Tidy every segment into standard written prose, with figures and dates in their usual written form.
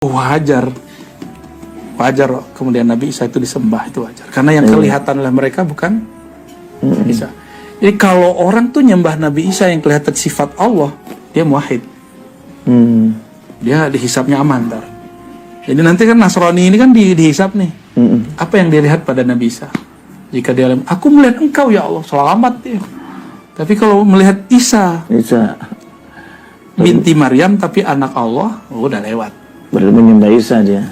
Wajar kemudian Nabi Isa itu disembah, itu wajar karena yang kelihatan oleh mereka bukan Isa. Jadi kalau orang tuh nyembah Nabi Isa yang kelihatan sifat Allah, dia muwahhid, dia dihisapnya aman ntar. Jadi nanti kan Nasrani ini kan dihisap nih, apa yang dia lihat pada Nabi Isa. Jika dia bilang, aku melihat engkau ya Allah, selamat dia. Tapi kalau melihat Isa binti Maryam tapi anak Allah, udah lewat. Berarti menyembah Isa dia.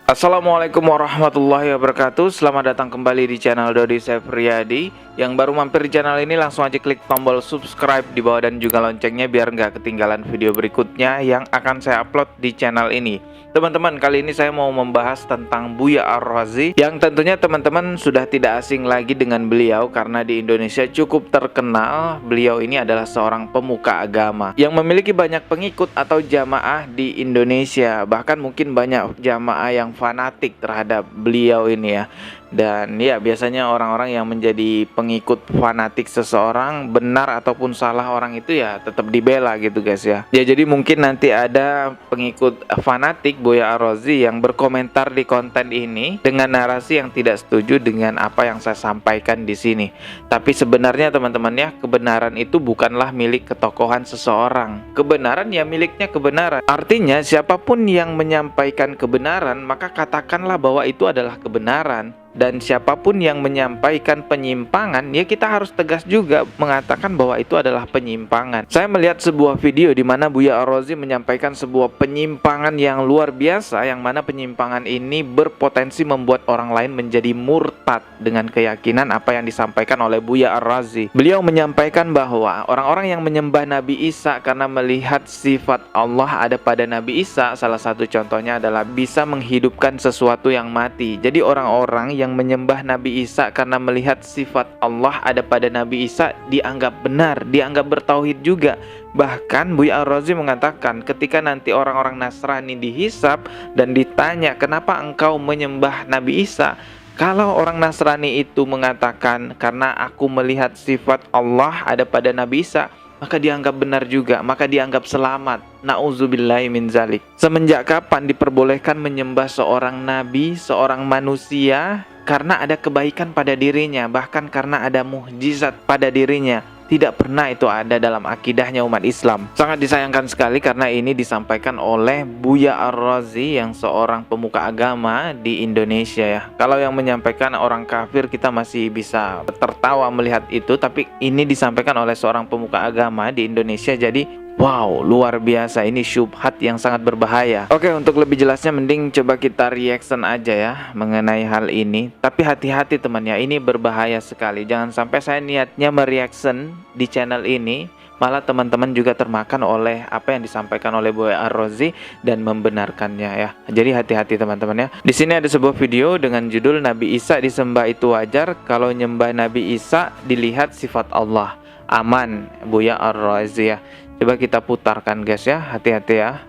Assalamualaikum warahmatullahi wabarakatuh. Selamat datang kembali di channel Dodi Sefriadi. Yang baru mampir di channel ini langsung aja klik tombol subscribe di bawah dan juga loncengnya biar nggak ketinggalan video berikutnya yang akan saya upload di channel ini. Teman-teman, kali ini saya mau membahas tentang Buya Ar-Razi yang tentunya teman-teman sudah tidak asing lagi dengan beliau karena di Indonesia cukup terkenal. Beliau ini adalah seorang pemuka agama yang memiliki banyak pengikut atau jamaah di Indonesia. Bahkan mungkin banyak jamaah yang fanatik terhadap beliau ini ya. Dan ya biasanya orang-orang yang menjadi pengikut fanatik seseorang, benar ataupun salah orang itu ya tetap dibela gitu guys ya. Ya jadi mungkin nanti ada pengikut fanatik Buya Ar-Razi yang berkomentar di konten ini dengan narasi yang tidak setuju dengan apa yang saya sampaikan di sini. Tapi sebenarnya teman-teman ya, kebenaran itu bukanlah milik ketokohan seseorang. Kebenaran ya miliknya kebenaran. Artinya siapapun yang menyampaikan kebenaran, maka katakanlah bahwa itu adalah kebenaran. Dan siapapun yang menyampaikan penyimpangan, ya kita harus tegas juga mengatakan bahwa itu adalah penyimpangan. Saya melihat sebuah video di mana Buya Ar-Razi menyampaikan sebuah penyimpangan yang luar biasa, yang mana penyimpangan ini berpotensi membuat orang lain menjadi murtad dengan keyakinan apa yang disampaikan oleh Buya Ar-Razi. Beliau menyampaikan bahwa orang-orang yang menyembah Nabi Isa karena melihat sifat Allah ada pada Nabi Isa, salah satu contohnya adalah bisa menghidupkan sesuatu yang mati. Jadi orang-orang yang menyembah Nabi Isa karena melihat sifat Allah ada pada Nabi Isa dianggap benar, dianggap bertauhid juga. Bahkan Buya Ar-Razi mengatakan ketika nanti orang-orang Nasrani dihisap dan ditanya kenapa engkau menyembah Nabi Isa, kalau orang Nasrani itu mengatakan karena aku melihat sifat Allah ada pada Nabi Isa, maka dianggap benar juga, maka dianggap selamat. Na'udzubillahi min zalik. Semenjak kapan diperbolehkan menyembah seorang nabi, seorang manusia karena ada kebaikan pada dirinya, bahkan karena ada mukjizat pada dirinya? Tidak pernah itu ada dalam akidahnya umat Islam. Sangat disayangkan sekali karena ini disampaikan oleh Buya Ar-Razi yang seorang pemuka agama di Indonesia ya. Kalau yang menyampaikan orang kafir kita masih bisa tertawa melihat itu, tapi ini disampaikan oleh seorang pemuka agama di Indonesia. Jadi wow, luar biasa, ini syubhat yang sangat berbahaya. Oke, untuk lebih jelasnya mending coba kita reaction aja ya mengenai hal ini. Tapi hati-hati teman ya, ini berbahaya sekali. Jangan sampai saya niatnya mereaction di channel ini, malah teman-teman juga termakan oleh apa yang disampaikan oleh Buya Ar-Razi dan membenarkannya ya. Jadi hati-hati teman-teman ya. Di sini ada sebuah video dengan judul Nabi Isa disembah itu wajar, kalau nyembah Nabi Isa dilihat sifat Allah. Aman, Buya Ar-Razi ya. Coba kita putarkan guys ya, hati-hati ya.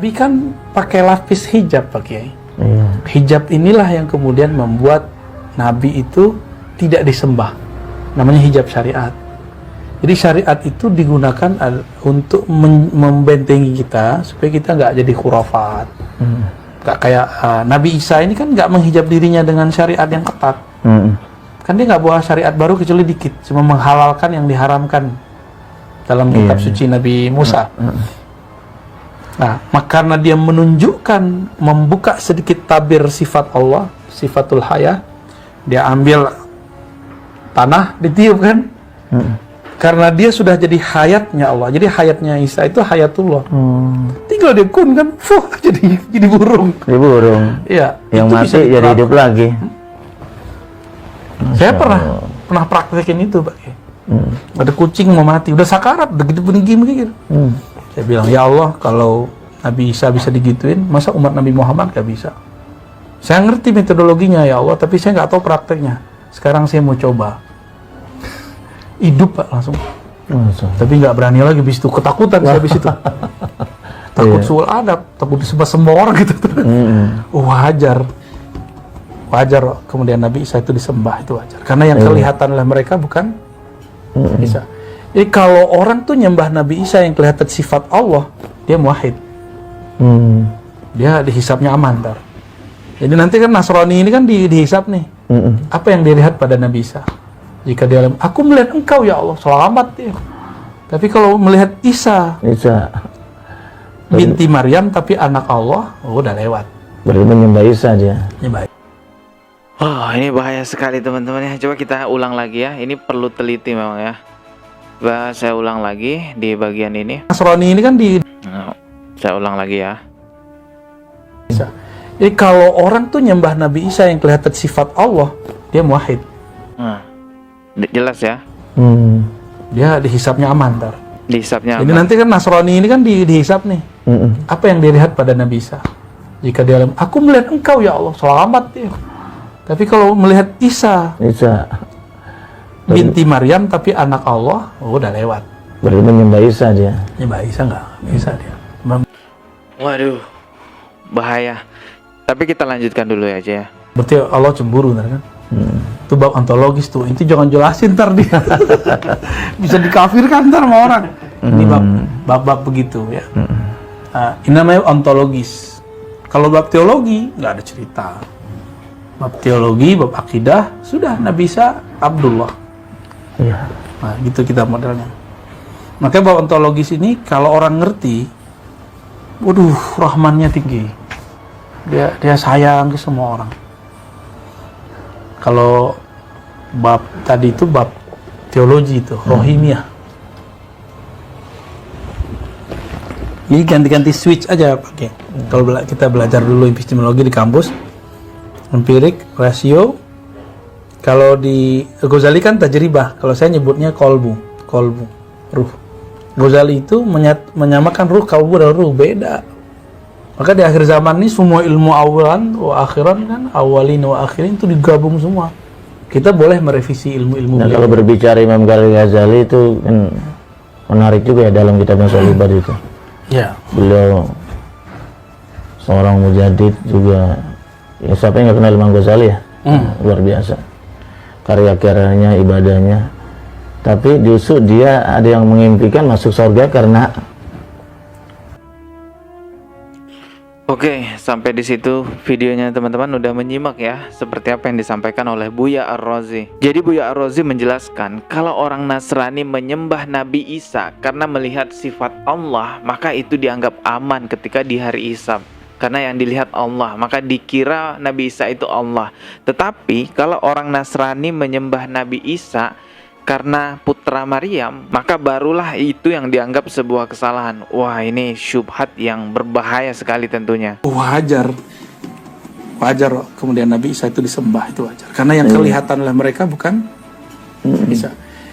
Nabi kan pakai lapis hijab Pak Kiai. Hijab inilah yang kemudian membuat Nabi itu tidak disembah. Namanya hijab syariat. Jadi syariat itu digunakan untuk membentengi kita supaya kita nggak jadi khurafat. Nggak kayak Nabi Isa ini kan nggak menghijab dirinya dengan syariat yang ketat. Kan dia nggak bawa syariat baru kecuali dikit, cuma menghalalkan yang diharamkan dalam kitab suci Nabi Musa. Nah, karena dia menunjukkan, membuka sedikit tabir sifat Allah, sifatul haya, dia ambil tanah, ditiup kan? Karena dia sudah jadi hayatnya Allah. Jadi hayatnya Isa itu hayatullah. Tinggal dia kun kan, jadi burung. Jadi burung. Iya. Yang mati jadi hidup lagi. Saya pernah praktekin itu, Pak. Ada kucing mau mati, udah sakarat, udah gitu begini. Saya bilang, ya Allah, kalau Nabi Isa bisa digituin, masa umat Nabi Muhammad gak bisa? Saya ngerti metodologinya ya Allah, tapi saya nggak tahu prakteknya. Sekarang saya mau coba. Hidup Pak langsung. Tapi nggak berani lagi, habis itu ketakutan saya habis itu. Takut suul adab, takut disembah orang gitu. Wajar kemudian Nabi Isa itu disembah, itu wajar. Karena yang kelihatan oleh mereka bukan Isa. Jadi kalau orang tuh nyembah Nabi Isa yang kelihatan sifat Allah, dia muwahhid, dia dihisapnya aman ntar. Jadi nanti kan Nasrani ini kan dihisap nih. Apa yang dilihat pada Nabi Isa? Jika dia, aku melihat engkau ya Allah, selamat dia. Tapi kalau melihat Isa binti Maryam tapi anak Allah, udah lewat. Berarti menyembah Isa dia. Nyembah. Oh, ini bahaya sekali teman-teman ya. Coba kita ulang lagi ya. Ini perlu teliti memang ya. Coba saya ulang lagi di bagian ini. Nasrani ini kan Saya ulang lagi ya. Isa. Jadi kalau orang tuh nyembah Nabi Isa yang kelihatan sifat Allah, dia muwahhid. Nah, jelas ya. Dia dihisapnya aman ntar. Dihisapnya Jadi aman. nanti kan Nasrani ini kan dihisap nih. Apa yang dilihat pada Nabi Isa? Jika dia, aku melihat engkau ya Allah, selamat dia. Tapi kalau melihat Isa binti Maryam tapi anak Allah, udah lewat. Berarti menyembah Isa dia. Nyembah Isa nggak bisa dia. Waduh, bahaya. Tapi kita lanjutkan dulu aja ya. Berarti Allah cemburu ntar kan? Itu bab ontologis tuh. Itu jangan jelasin ntar dia. Bisa dikafirkan ntar sama orang. Ini bab begitu ya. Ini namanya ontologis. Kalau bab teologi nggak ada cerita. Bab teologi, bab akidah, sudah Nabi Isa Abdullah. Iya. Nah, gitu kita modelnya. Makanya bab ontologis ini kalau orang ngerti, waduh, rahmannya tinggi. Dia sayang ke semua orang. Kalau bab tadi itu bab teologi itu, rohimiyah. Ini ganti-ganti switch aja pakai. Kalau kita belajar dulu epistemologi di kampus, empirik, rasio. Kalau di Ghazali kan tajribah. Kalau saya nyebutnya kolbu, ruh. Ghazali itu menyamakan ruh, kalbu dan ruh beda. Maka di akhir zaman ini semua ilmu awalan wa akhiran kan, awalin wa akhirin itu digabung semua. Kita boleh merevisi ilmu-ilmu. Nah, kalau berbicara Imam Ghazali itu kan menarik juga ya dalam kitabnya Solibat itu. Ya. Beliau seorang mujadid juga. Ya, siapa yang nggak kenal Imam Ghazali ya? Luar biasa. Karya-karyanya, ibadahnya. Tapi justru dia ada yang mengimpikan masuk surga karena. Oke, sampai di situ videonya teman-teman udah menyimak ya seperti apa yang disampaikan oleh Buya Ar-Razi. Jadi Buya Ar-Razi menjelaskan kalau orang Nasrani menyembah Nabi Isa karena melihat sifat Allah, maka itu dianggap aman ketika di hari hisab. Karena yang dilihat Allah, maka dikira Nabi Isa itu Allah. Tetapi kalau orang Nasrani menyembah Nabi Isa karena putra Maryam, maka barulah itu yang dianggap sebuah kesalahan. Wah, ini syubhat yang berbahaya sekali tentunya. Wajar kemudian Nabi Isa itu disembah, itu wajar. Karena yang kelihatan oleh mereka bukan Isa.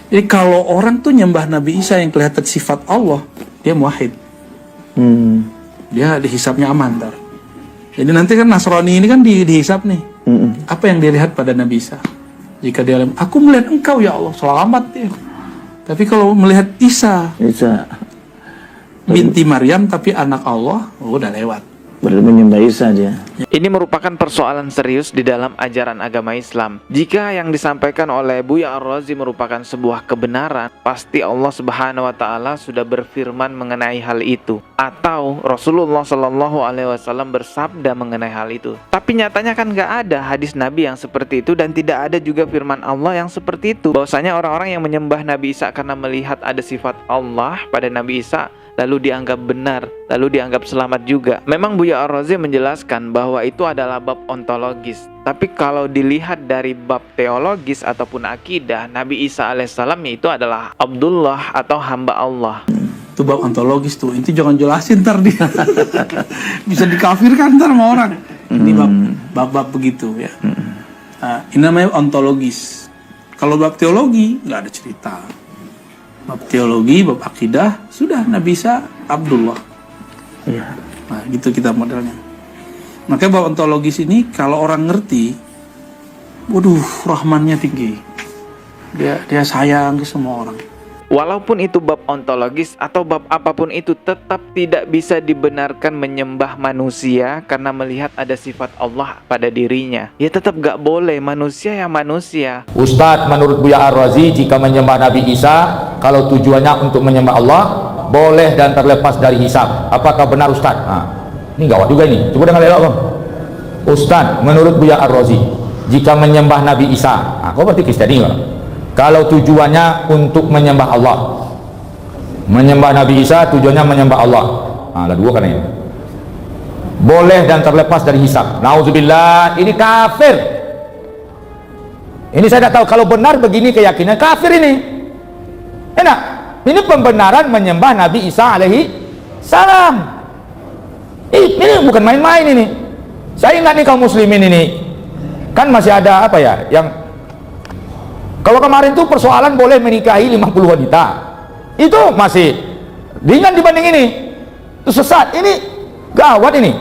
Jadi kalau orang tuh nyembah Nabi Isa yang kelihatan sifat Allah, dia muwahhid. Dia dihisapnya aman ntar. Jadi nanti kan Nasrani ini kan dihisap nih. Apa yang dilihat pada Nabi Isa? Jika dia, aku melihat engkau ya Allah, selamat dia. Tapi kalau melihat Isa binti Maryam tapi anak Allah, udah lewat. Berarti menyembah Isa dia. Ini merupakan persoalan serius di dalam ajaran agama Islam. Jika yang disampaikan oleh Buya Ar-Razi merupakan sebuah kebenaran, pasti Allah Subhanahu wa taala sudah berfirman mengenai hal itu, atau Rasulullah Shallallahu alaihi wasallam bersabda mengenai hal itu. Tapi nyatanya kan nggak ada hadis Nabi yang seperti itu, dan tidak ada juga firman Allah yang seperti itu. Bahwasanya orang-orang yang menyembah Nabi Isa karena melihat ada sifat Allah pada Nabi Isa, lalu dianggap benar, lalu dianggap selamat juga. Memang Buya Ar-Razi menjelaskan bahwa itu adalah bab ontologis. Tapi kalau dilihat dari bab teologis ataupun akidah, Nabi Isa alaihissalam itu adalah Abdullah atau hamba Allah. Itu bab ontologis tuh. Itu jangan jelasin ntar dia. Bisa dikafirkan ntar sama orang. Ini bab begitu ya. Ini namanya ontologis. Kalau bab teologi nggak ada cerita. Bab teologi, bab akidah, sudah Nabi Isa Abdullah. Iya. Nah, gitu kita modelnya. Makanya bab ontologis ini kalau orang ngerti, waduh, rahmannya tinggi. Dia sayang ke semua orang. Walaupun itu bab ontologis atau bab apapun itu, tetap tidak bisa dibenarkan menyembah manusia karena melihat ada sifat Allah pada dirinya. Ya tetap gak boleh, manusia ya manusia. Ustadz, menurut Buya Ar-Razi, jika menyembah Nabi Isa, kalau tujuannya untuk menyembah Allah, boleh dan terlepas dari hisab. Apakah benar Ustadz? Ini gawat juga ini. Coba dengar elok, Bang. Ustaz, menurut Buya Ar-Razi, jika menyembah Nabi Isa, kok berarti Kristiani kan? Kalau tujuannya untuk menyembah Allah, menyembah Nabi Isa tujuannya menyembah Allah, ada dua kan ini. Boleh dan terlepas dari hisab. Nauzubillah, ini kafir. Ini saya tidak tahu, kalau benar begini keyakinan, kafir ini. Enak. Ini pembenaran menyembah Nabi Isa alaihi salam. Ini bukan main-main ini. Saya ingat nih kaum muslimin ini, kan masih ada apa ya, yang kalau kemarin tuh persoalan boleh menikahi 50 wanita, itu masih ringan dibanding ini. Itu sesat. Ini gawat ini.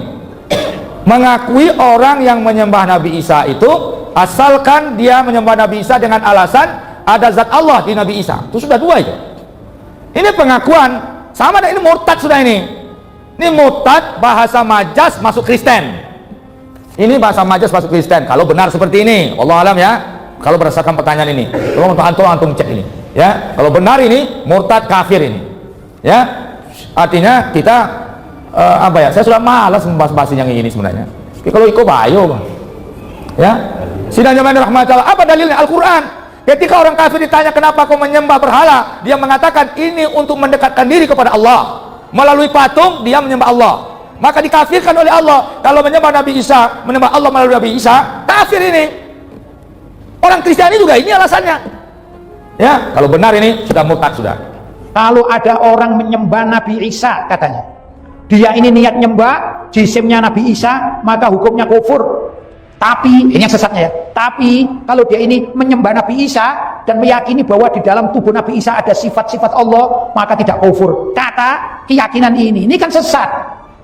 Mengakui orang yang menyembah Nabi Isa itu, asalkan dia menyembah Nabi Isa dengan alasan ada zat Allah di Nabi Isa, itu sudah dua itu. Ini pengakuan sama, ini murtad sudah ini. Ini murtad, bahasa majas masuk Kristen. Ini bahasa majas masuk Kristen. Kalau benar seperti ini, Allah alam ya. Kalau berdasarkan pertanyaan ini, tolong antum cek ini. Ya, kalau benar ini murtad kafir ini. Ya, artinya kita apa ya? Saya sudah malas membahas yang ini sebenarnya. Tapi kalau ikut bayo, Bang. Ya, sidangnya mana rahmatullah. Apa dalilnya? Al-Quran. Ketika orang kafir ditanya kenapa kau menyembah berhala, dia mengatakan ini untuk mendekatkan diri kepada Allah. Melalui patung dia menyembah Allah, maka dikafirkan oleh Allah. Kalau menyembah Nabi Isa, menyembah Allah melalui Nabi Isa, kafir ini. Orang Kristiani juga ini alasannya. Ya, kalau benar ini sudah murtad sudah. Kalau ada orang menyembah Nabi Isa, katanya dia ini niat nyembah jisimnya Nabi Isa, maka hukumnya kufur. Tapi ini yang sesatnya ya. Tapi kalau dia ini menyembah Nabi Isa dan meyakini bahwa di dalam tubuh Nabi Isa ada sifat-sifat Allah, maka tidak kufur. Kata keyakinan ini kan sesat.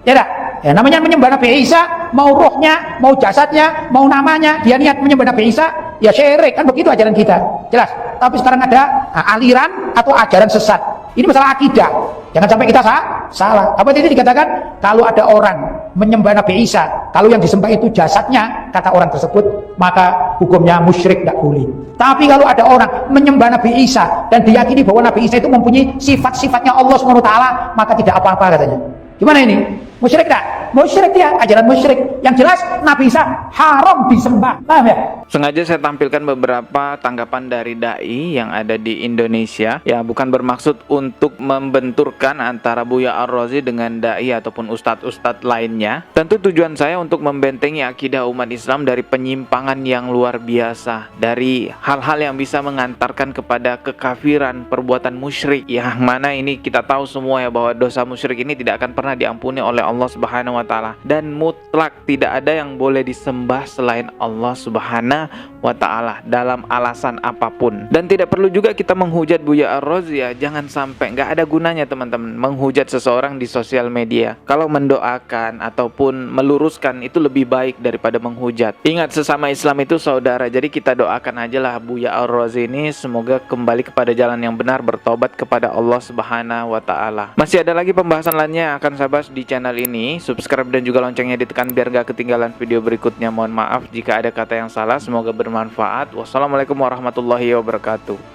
Ya dah. Ya, namanya menyembah Nabi Isa, mau rohnya, mau jasadnya, mau namanya, dia niat menyembah Nabi Isa, ya syirik, kan begitu ajaran kita. Jelas. Tapi sekarang ada aliran atau ajaran sesat. Ini masalah akidah. Jangan sampai kita salah. Apa itu dikatakan? Kalau ada orang menyembah Nabi Isa, kalau yang disembah itu jasadnya, kata orang tersebut, maka hukumnya musyrik, tidak boleh. Tapi kalau ada orang menyembah Nabi Isa dan diyakini bahwa Nabi Isa itu mempunyai sifat-sifatnya Allah SWT, maka tidak apa-apa katanya. Gimana ini? Musyrik tak? Musyrik dia, ajaran musyrik. Yang jelas Nabi Isa haram disembah. Paham ya? Sengaja saya tampilkan beberapa tanggapan dari dai yang ada di Indonesia. Ya, bukan bermaksud untuk membenturkan antara Buya Ar-Razi dengan dai ataupun ustadz-ustadz lainnya. Tentu tujuan saya untuk membentengi akidah umat Islam dari penyimpangan yang luar biasa, dari hal-hal yang bisa mengantarkan kepada kekafiran, perbuatan musyrik. Yang mana ini kita tahu semua ya, bahwa dosa musyrik ini tidak akan pernah diampuni oleh Allah Subhanahu wa taala, dan mutlak tidak ada yang boleh disembah selain Allah Subhanahu wa taala dalam alasan apapun. Dan tidak perlu juga kita menghujat Buya Ar-Razi ya. Jangan sampai, nggak ada gunanya teman-teman menghujat seseorang di sosial media. Kalau mendoakan ataupun meluruskan itu lebih baik daripada menghujat. Ingat, sesama Islam itu saudara. Jadi kita doakan aja lah Buya Ar-Razi ini semoga kembali kepada jalan yang benar, bertobat kepada Allah Subhanahu wa taala. Masih ada lagi pembahasan lainnya yang akan saya bahas di channel ini. Subscribe dan juga loncengnya ditekan biar gak ketinggalan video berikutnya. Mohon maaf jika ada kata yang salah, semoga bermanfaat. Wassalamualaikum warahmatullahi wabarakatuh.